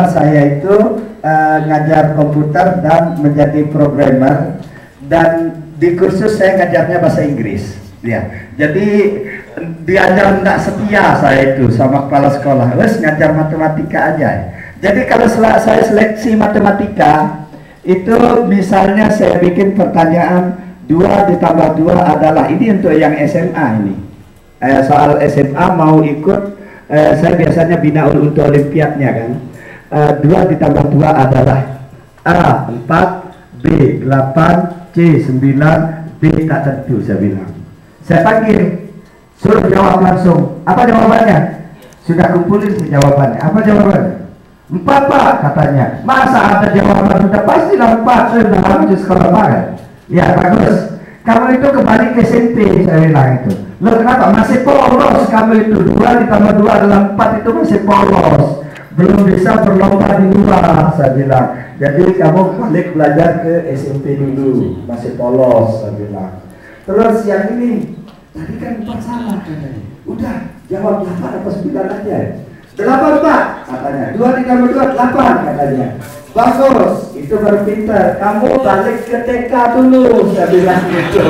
Saya itu ngajar komputer dan menjadi programmer, dan di kursus saya ngajarnya bahasa Inggris. Ya, jadi diajar tidak setia saya itu sama kepala sekolah, wes ngajar matematika aja. Jadi kalau saya seleksi matematika itu, misalnya saya bikin pertanyaan 2 ditambah 2 adalah, ini untuk yang SMA ini. Soal SMA mau ikut, saya biasanya bina untuk olimpiadnya kan. 2 ditambah 2 adalah A 4, B 8, C 9, D tak tentu, saya bilang. Saya panggil, suruh jawab langsung. Apa jawabannya? Sudah kumpulin jawabannya. Apa jawabannya? 4 Pak, katanya. Masa ada jawaban sudah pastilah 4, sudah habis sekolah banget. Ya bagus. Kamu itu kembali ke SMP, saya bilang itu. Loh kenapa? Masih polos kamu itu. 2 ditambah 2 adalah 4, itu masih polos. Belum bisa berlomba di luar, saya bilang. Jadi kamu balik belajar ke SMP dulu, masih polos, saya bilang. Terus yang ini, tadi kan 4 salah katanya. Udah, jawab 8 atau 9 aja. 8 Pak, katanya. 2 ditambah 2, 8 katanya. Bagus, itu baru pintar. Kamu balik ke TK dulu, saya bilang gitu.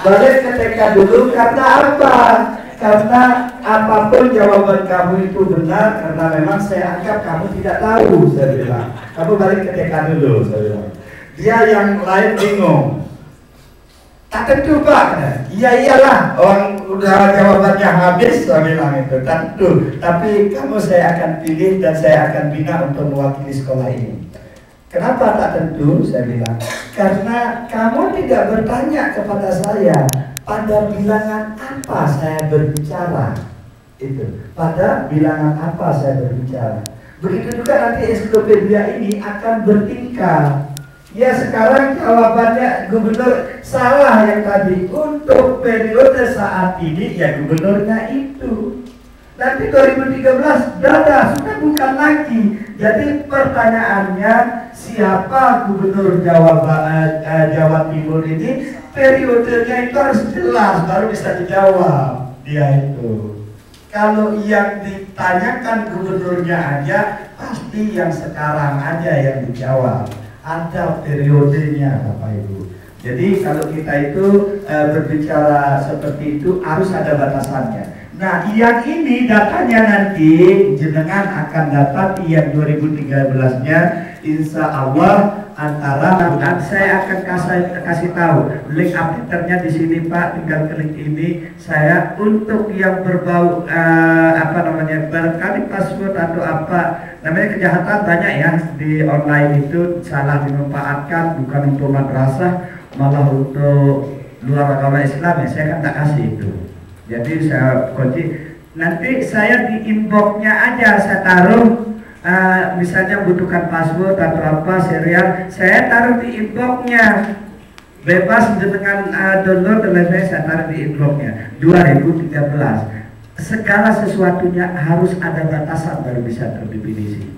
Balik ke TK dulu, karena apa? Karena apapun jawaban kamu itu benar, karena memang saya anggap kamu tidak tahu, saya bilang. Kamu balik ke TK dulu, saya bilang. Dia yang lain bingung. Tak tentu Pak. Iya iyalah, orang udah jawabannya habis, saya bilang itu. Tentu, tapi kamu saya akan pilih dan saya akan bina untuk mewakili sekolah ini. Kenapa tak tentu? Saya bilang, karena kamu tidak bertanya kepada saya pada bilangan apa saya berbicara. Itu, pada bilangan apa saya berbicara. Begitu juga nanti ensiklopedia ini akan bertingkat. Ya sekarang jawabannya gubernur salah yang tadi. Untuk periode saat ini ya gubernurnya itu. Nanti 2013 sudah bukan lagi. Jadi pertanyaannya, siapa gubernur Jawa Timur ini, periodenya itu harus jelas baru bisa dijawab. Dia itu. Kalau yang ditanyakan gubernurnya aja, pasti yang sekarang aja yang dijawab. Ada periodenya Bapak Ibu. Jadi kalau kita itu berbicara seperti itu harus ada batasannya. Nah yang ini datanya nanti jenengan akan dapat yang 2013-nya insya Allah antara saya akan kasih tahu link updaternya di sini Pak, tinggal klik ini. Saya untuk yang berbau barangkali password atau apa namanya kejahatan banyak ya di online itu, salah dimanfaatkan, bukan untuk madrasah malah untuk luar agama Islam ya, saya kan tak kasih itu. Jadi saya kunci, nanti saya di inboxnya aja saya taruh. Misalnya butuhkan password atau apa serial, saya taruh di inboxnya, bebas dengan download dan saya taruh di inboxnya. 2013 segala sesuatunya harus ada batasan baru bisa terdefinisi.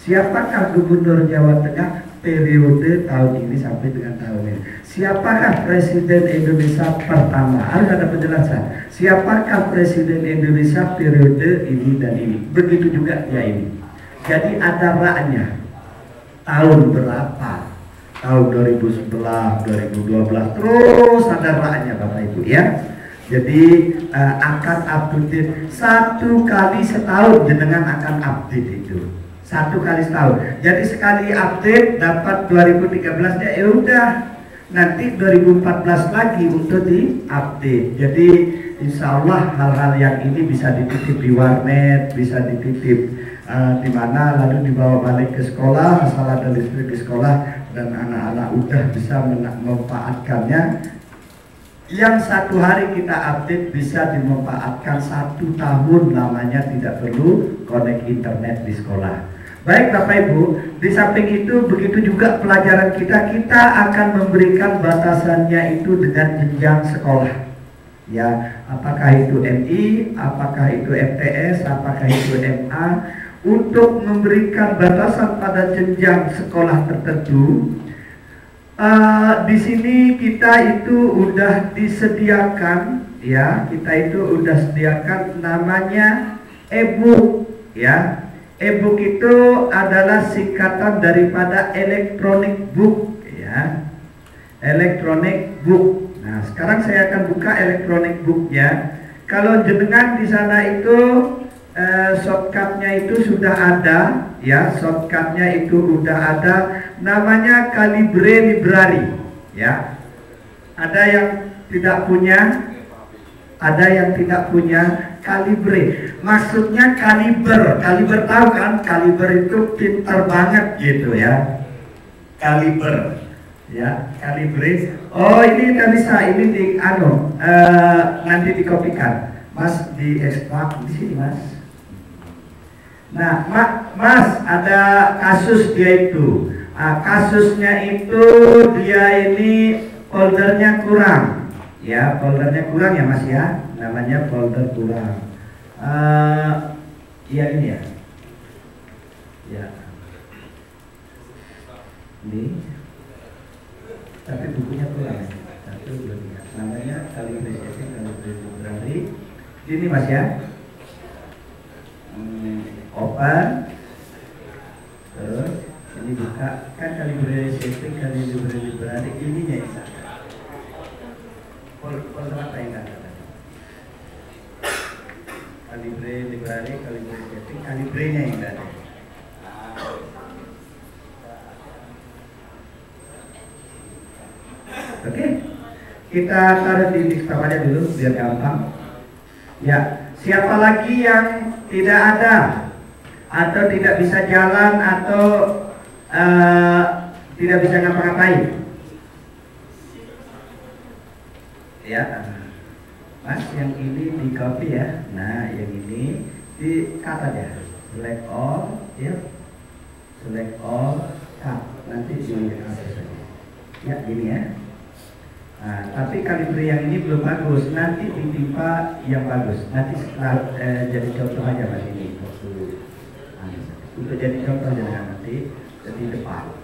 Siapakah gubernur Jawa Tengah periode tahun ini sampai dengan tahun ini? Siapakah presiden Indonesia pertama? Harus ada penjelasan. Siapakah presiden Indonesia periode ini dan ini? Begitu juga ya ini. Jadi ada raknya. Tahun berapa? Tahun 2011, 2012, terus ada raknya Bapak Ibu ya. Jadi akan update 1 kali setahun, jenengan akan update itu. 1 kali setahun. Jadi sekali update dapat 2013 ya udah. Nanti 2014 lagi untuk di update. Jadi insya Allah hal-hal yang ini bisa dititip di warnet, bisa dititip di mana lalu dibawa balik ke sekolah, asal ada listrik di sekolah dan anak-anak udah bisa memanfaatkannya. Yang 1 hari kita update bisa dimanfaatkan 1 tahun lamanya, tidak perlu connect internet di sekolah. Baik Bapak Ibu, di samping itu begitu juga pelajaran kita akan memberikan batasannya itu dengan jenjang sekolah. Ya, apakah itu MI, apakah itu MTS, apakah itu MA, untuk memberikan batasan pada jenjang sekolah tertentu. Di sini kita itu udah disediakan ya, kita itu udah sediakan namanya e-book ya. E-book itu adalah singkatan daripada electronic book, ya. Electronic book. Nah, sekarang saya akan buka electronic book ya. Kalau jenengan di sana itu shortcutnya itu sudah ada, ya. Shortcutnya itu sudah ada. Namanya Calibre Library, ya. Ada yang tidak punya, ada yang tidak punya. Calibre, maksudnya kaliber. Kaliber tahu kan? Kaliber itu pintar banget gitu ya. Kaliber, ya. Kalibre. Oh, ini tidak bisa. Ini di nanti dikopikan. Mas di ekstrak di sini, Mas. Nah, Mas ada kasus dia itu. Kasusnya itu dia ini foldernya kurang. Ya, foldernya kurang ya Mas ya. Namanya folder kurang. Iya ini ya. Ya. Ini. Tapi bukunya kurang. Satu dua tiga. Namanya Calibre Library. Ini Mas ya. Open. Terus ini buka kan Calibre Library ininya ya. Folder apa yang ada? Calibre Library, Calibre setting, Calibre-nya yang ada. Oke, kita taruh di desktop aja dulu biar gampang. Ya, siapa lagi yang tidak ada atau tidak bisa jalan atau tidak bisa ngapa-ngapain? Ya, Mas, yang ini di copy ya. Nah, yang ini di cut aja. Select all, ya. Select all, cut. Nanti di atas saja. Ya, gini ya. Nah, tapi kalibre yang ini belum bagus. Nanti ditimpa yang bagus. Nanti setelah jadi contoh aja Mas ini. Untuk jadi contoh aja nanti di depan.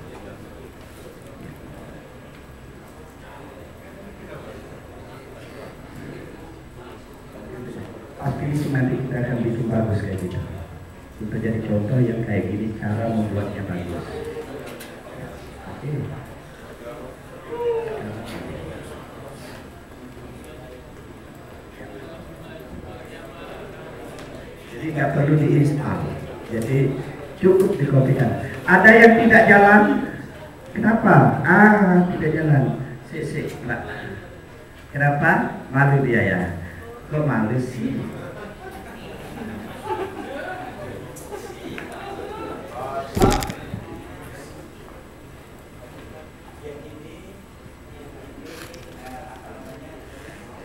Pasti nanti kita akan bikin bagus kayak gitu. Untuk jadi contoh yang kayak gini cara membuatnya bagus. Oke. Jadi nggak perlu diinstal. Jadi cukup dikopikan. Ada yang tidak jalan? Kenapa? Tidak jalan. Mbak. Kenapa? Malu dia ya. Kok malu sih?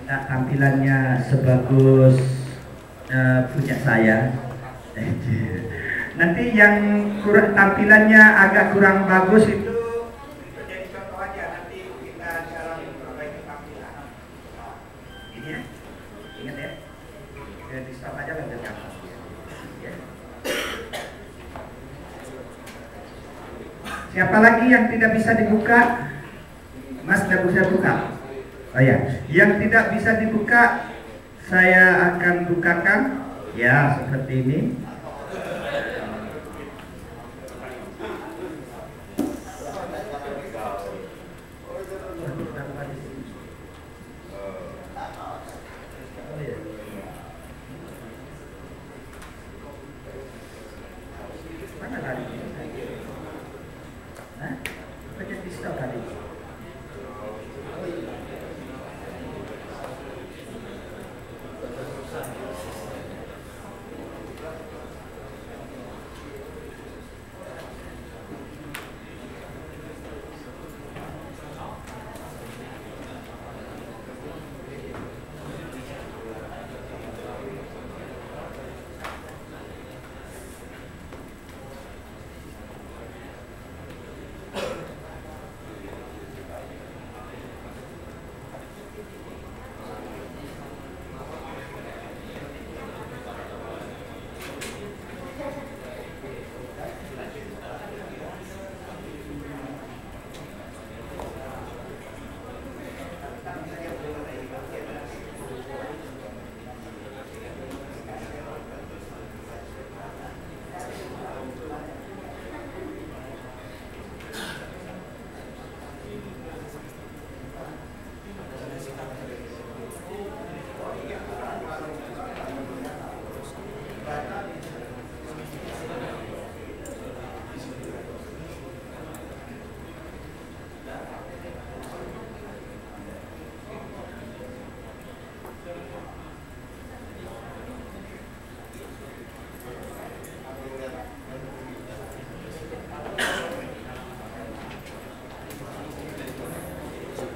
Nah, tampilannya sebagus punya saya. Nanti yang tampilannya agak kurang bagus itu jadi contoh aja. Nanti kita cara memperbaiki tampilan. Ini ya. Ingat ya, di stop aja lah ya. Siapa lagi yang tidak bisa dibuka? Mas tidak bisa buka. Oh ya, yang tidak bisa dibuka saya akan bukakan. Ya, seperti ini.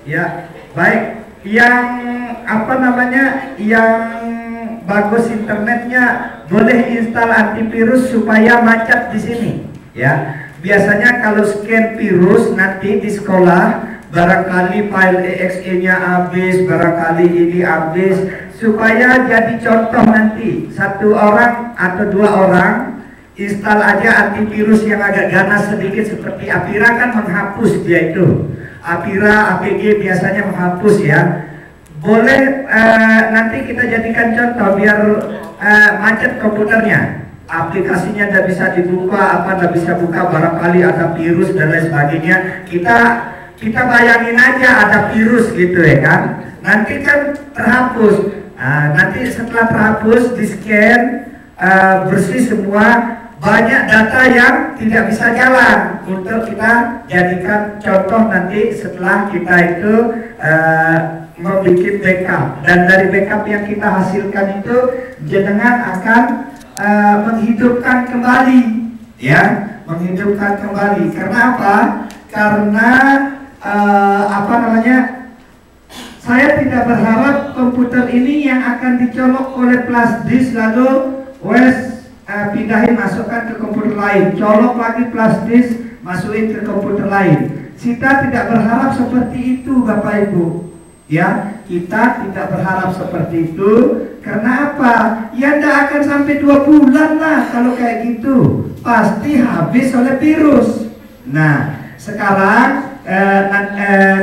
Ya, baik. Yang apa namanya, yang bagus internetnya boleh install antivirus supaya macet di sini. Ya, biasanya kalau scan virus nanti di sekolah barangkali file exe-nya habis, barangkali ini habis, supaya jadi contoh nanti satu orang atau dua orang install aja antivirus yang agak ganas sedikit seperti Avira kan menghapus dia itu. Avira, APG biasanya menghapus ya. Boleh nanti kita jadikan contoh biar macet komputernya. Aplikasinya tidak bisa dibuka, tidak bisa buka, barangkali ada virus dan lain sebagainya. Kita bayangin aja ada virus gitu ya kan. Nanti kan terhapus. Nanti setelah terhapus di scan bersih semua. Banyak data yang tidak bisa jalan untuk kita jadikan contoh nanti setelah kita itu membuat backup, dan dari backup yang kita hasilkan itu jenengan akan menghidupkan kembali ya, menghidupkan kembali. Karena apa? Karena apa namanya, saya tidak berharap komputer ini yang akan dicolok oleh flash disk lalu pindahin masukkan ke komputer lain, colok lagi flash disk masukin ke komputer lain. Kita tidak berharap seperti itu Bapak Ibu ya, kita tidak berharap seperti itu. Karena apa? Ya tidak akan sampai 2 bulan lah kalau kayak gitu, pasti habis oleh virus. Nah sekarang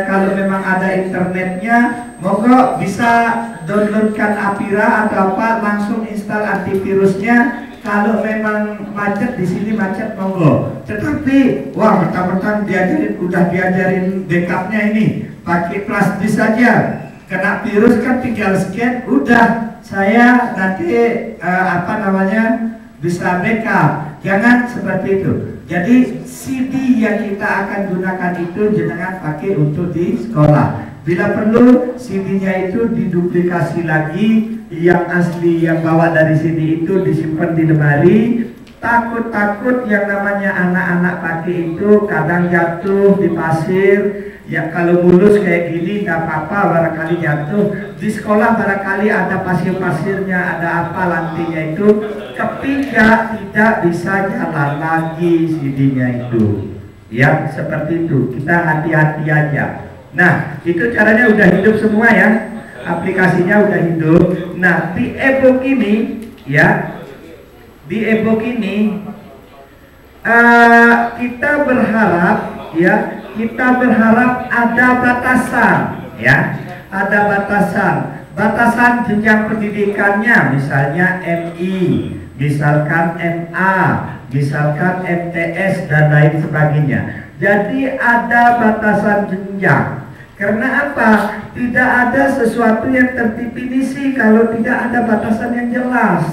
kalau memang ada internetnya, monggo bisa downloadkan Avira atau apa, langsung install antivirusnya. Kalau memang macet di sini macet monggo. Tetapi wah mentang-mentang udah diajarin backupnya ini pakai flash disk saja, kena virus kan tinggal scan, udah saya nanti apa namanya bisa backup. Jangan seperti itu. Jadi CD yang kita akan gunakan itu jangan pakai untuk di sekolah. Bila perlu CD-nya itu diduplikasi lagi, yang asli yang bawa dari sini itu disimpan di lemari. Takut-takut yang namanya anak-anak pakai itu kadang jatuh di pasir. Ya kalau mulus kayak gini nggak apa-apa, barangkali jatuh. Di sekolah barangkali ada pasir-pasirnya, ada apa lantinya itu, kepinggak tidak bisa jalan lagi CD-nya itu. Ya seperti itu, kita hati-hati aja. Nah itu caranya udah hidup semua ya, aplikasinya udah hidup. Nah di e-book ini ya, di e-book ini kita berharap ya, kita berharap ada batasan ya, ada batasan jenjang pendidikannya, misalnya MI, misalkan MA, misalkan MTS dan lain sebagainya. Jadi ada batasan jenjang. Karena apa? Tidak ada sesuatu yang terdefinisi kalau tidak ada batasan yang jelas.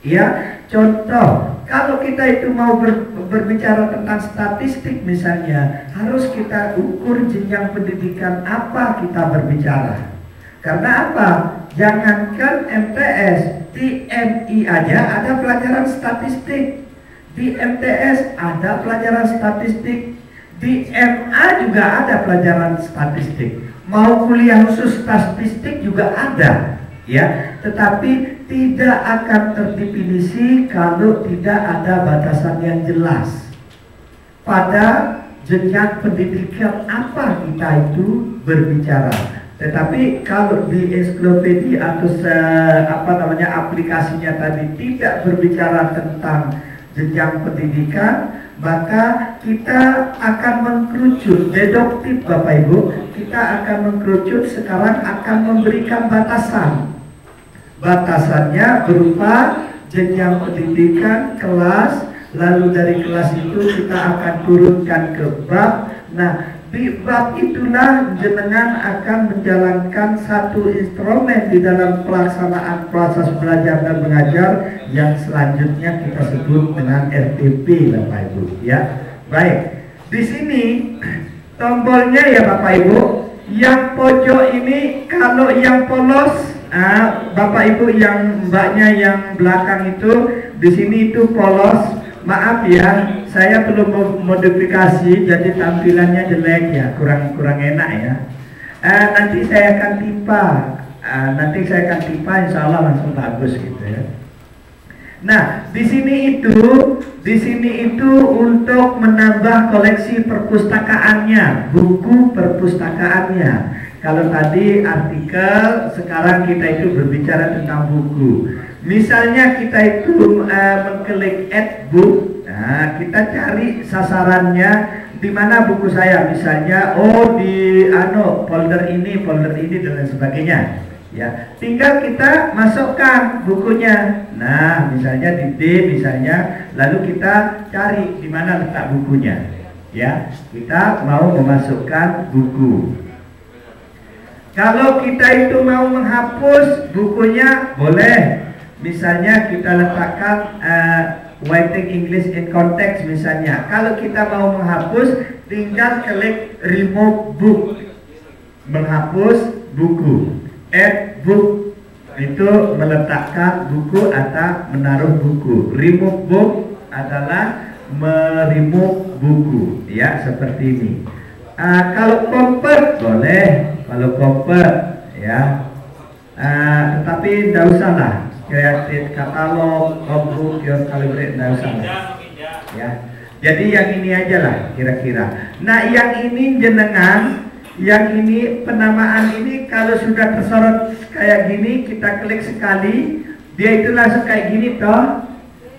Ya, contoh, kalau kita itu mau berbicara tentang statistik misalnya, harus kita ukur jenjang pendidikan apa kita berbicara. Karena apa? Jangankan MTS, di MI aja ada pelajaran statistik, di MTS ada pelajaran statistik, di MA juga ada pelajaran statistik, mau kuliah khusus statistik juga ada ya, tetapi tidak akan terdefinisi kalau tidak ada batasan yang jelas pada jenjang pendidikan apa kita itu berbicara. Tetapi kalau di ensiklopedia atau apa namanya aplikasinya tadi tidak berbicara tentang jenjang pendidikan, maka kita akan mengkerucut, deduktif Bapak Ibu, kita akan mengkerucut sekarang akan memberikan batasan. Batasannya berupa jenjang pendidikan, kelas, lalu dari kelas itu kita akan turunkan ke bab. Nah, di bab itulah jenengan akan menjalankan satu instrumen di dalam pelaksanaan proses belajar dan mengajar yang selanjutnya kita sebut dengan RTP Bapak Ibu ya. Baik, di sini tombolnya ya Bapak Ibu, yang pojok ini kalau yang polos, Bapak Ibu yang mbaknya yang belakang itu di sini itu polos. Maaf ya, saya belum modifikasi jadi tampilannya jelek ya, kurang enak ya. Nanti saya akan tipa, insya Allah langsung bagus gitu ya. Nah, di sini itu untuk menambah koleksi perpustakaannya, buku perpustakaannya. Kalau tadi artikel, sekarang kita itu berbicara tentang buku. Misalnya kita itu mengklik add book, nah kita cari sasarannya di mana buku saya, misalnya di folder ini dan lain sebagainya. Ya, tinggal kita masukkan bukunya. Nah, misalnya di D misalnya, lalu kita cari di mana letak bukunya. Ya, kita mau memasukkan buku. Kalau kita itu mau menghapus bukunya, boleh. Misalnya kita letakkan Writing English in Context misalnya. Kalau kita mau menghapus, tinggal klik remove book, menghapus buku. Add book itu meletakkan buku atau menaruh buku. Remove book adalah meremove buku, ya, seperti ini. Kalau convert boleh, kalau convert ya, tetapi tidak usah lah. Creative katalog, book, your calibrate, tidak usah lah. Ya, jadi yang ini aja lah kira-kira. Nah, yang ini jenengan, yang ini penamaan ini kalau sudah tersorot kayak gini, kita klik sekali, dia itu langsung kayak gini toh.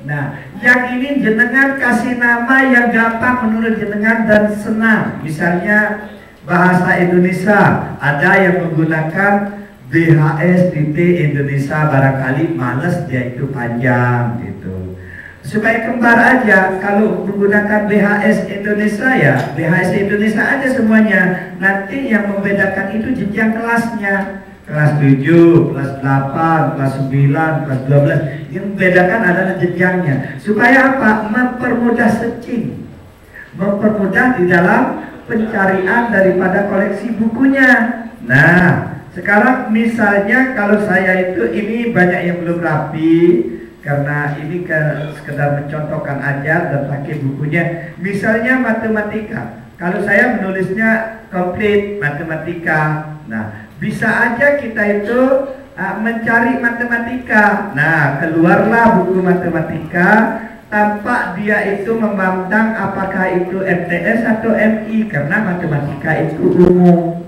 Nah, yang ini jenengan kasih nama yang gampang menurut jenengan dan senang. Misalnya bahasa Indonesia, ada yang menggunakan BHS Indonesia, barangkali males dia itu panjang gitu. Supaya kembar aja, kalau menggunakan BHS Indonesia ya BHS Indonesia aja semuanya. Nanti yang membedakan itu jenjang kelasnya, kelas 7, kelas 8, kelas 9, kelas 12. Yang membedakan adalah jenjangnya. Supaya apa? Mempermudah searching, mempermudah di dalam pencarian daripada koleksi bukunya. Nah, sekarang misalnya kalau saya itu, ini banyak yang belum rapi karena ini sekedar mencontohkan aja dan pakai bukunya. Misalnya matematika, kalau saya menulisnya complete matematika. Nah, bisa aja kita itu mencari matematika. Nah, keluarlah buku matematika. Tampak dia itu memandang apakah itu MTS atau MI, karena matematika itu umum.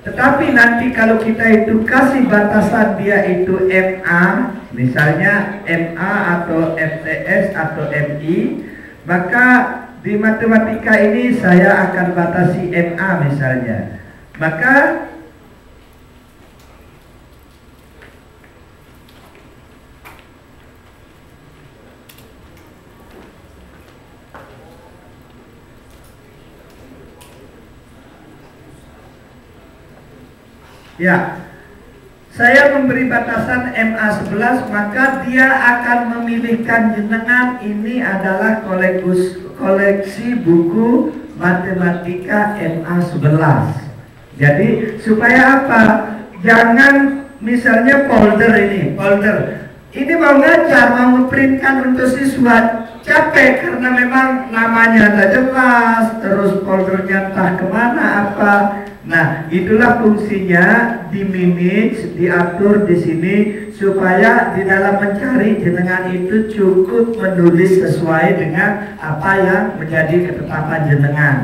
Tetapi nanti kalau kita itu kasih batasan dia itu MA, misalnya MA atau MTS atau MI, maka di matematika ini saya akan batasi MA misalnya. Maka ya, saya memberi batasan MA11, maka dia akan memilihkan jenengan ini adalah koleksi buku matematika MA11. Jadi supaya apa? Jangan misalnya folder ini mau ngajar, mau printkan untuk siswa, capek karena memang namanya tak jelas, terus foldernya entah kemana apa. Nah, itulah fungsinya di manage, diatur di sini supaya di dalam mencari jenengan itu cukup menulis sesuai dengan apa yang menjadi ketetapan jenengan.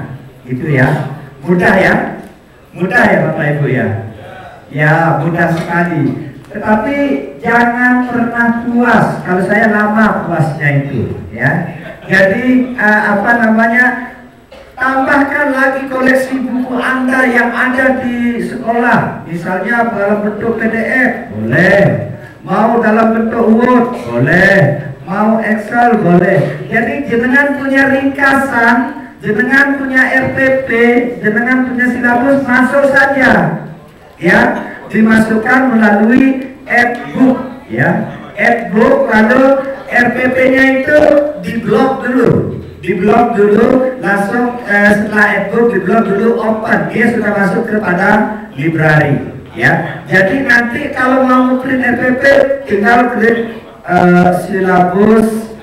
Itu ya, mudah ya, mudah ya Bapak Ibu ya. Ya, mudah sekali. Tetapi jangan pernah puas. Kalau saya lama puasnya itu, ya. Jadi tambahkan lagi koleksi buku Anda yang ada di sekolah. Misalnya dalam bentuk PDF, boleh. Mau dalam bentuk Word, boleh. Mau Excel, boleh. Jadi jenengan punya ringkasan, jenengan punya RPP, jenengan punya silabus, masuk saja. Ya, dimasukkan melalui e-book, ya. E-book, lalu RPP-nya itu diblok dulu, langsung setelah e-book diblok dulu, open, dia sudah masuk kepada library, ya. Jadi nanti kalau mau print RPP tinggal klik silabus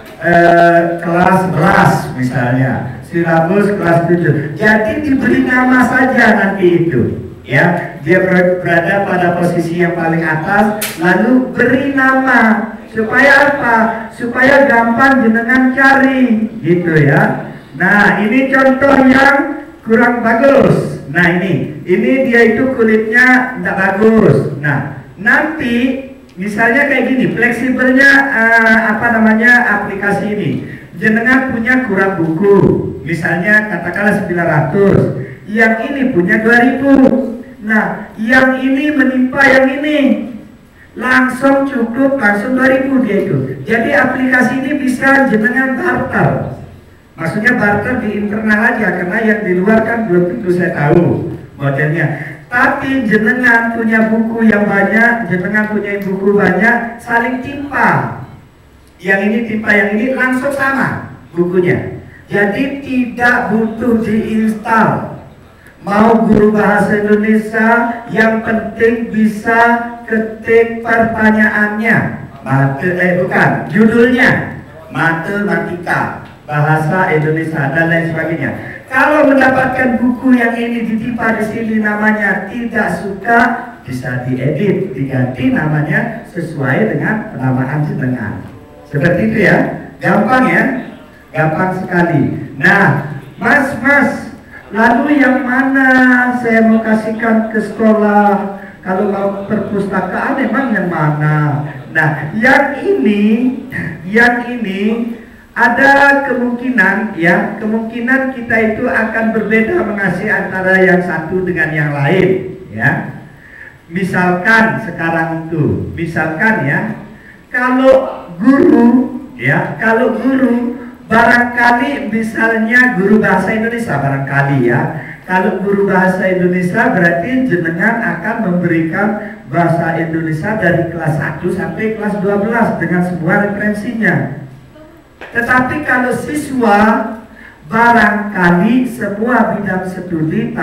kelas 11 misalnya, silabus kelas 7. Jadi diberi nama saja nanti itu, ya. dia berada pada posisi yang paling atas, lalu beri nama. Supaya apa? Supaya gampang jenengan cari, gitu ya. Nah, ini contoh yang kurang bagus. Nah, ini dia itu kulitnya tidak bagus. Nah, nanti misalnya kayak gini, fleksibelnya aplikasi ini. Jenengan punya kurang buku, misalnya katakanlah 900, yang ini punya 2000. Nah, yang ini menimpa yang ini, langsung cukup, langsung 2000 dia itu. Jadi aplikasi ini bisa jenengan barter. Maksudnya barter di internal aja, karena yang di luar kan belum tentu saya tahu modelnya. Tapi jenengan punya buku yang banyak, jenengan punya buku banyak, saling timpa. Yang ini timpa yang ini, langsung sama bukunya. Jadi tidak butuh diinstal. Mau guru bahasa Indonesia, yang penting bisa ketik pertanyaannya. Judulnya matematika, bahasa Indonesia dan lain sebagainya. Kalau mendapatkan buku yang ini ditimpa di sini namanya tidak suka, bisa diedit, diganti namanya sesuai dengan penamaan jenengan. Seperti itu ya, gampang ya, gampang sekali. Nah, Mas, lalu yang mana saya mau kasihkan ke sekolah? Kalau mau perpustakaan emang yang mana? Nah, yang ini ada kemungkinan ya, kemungkinan kita itu akan berbeda mengasih antara yang satu dengan yang lain ya. Misalkan sekarang itu, misalkan ya, kalau guru barangkali misalnya guru bahasa Indonesia barangkali ya. Kalau guru bahasa Indonesia berarti jenengan akan memberikan bahasa Indonesia dari kelas 1 sampai kelas 12 dengan semua referensinya. Tetapi kalau siswa barangkali semua bidang studi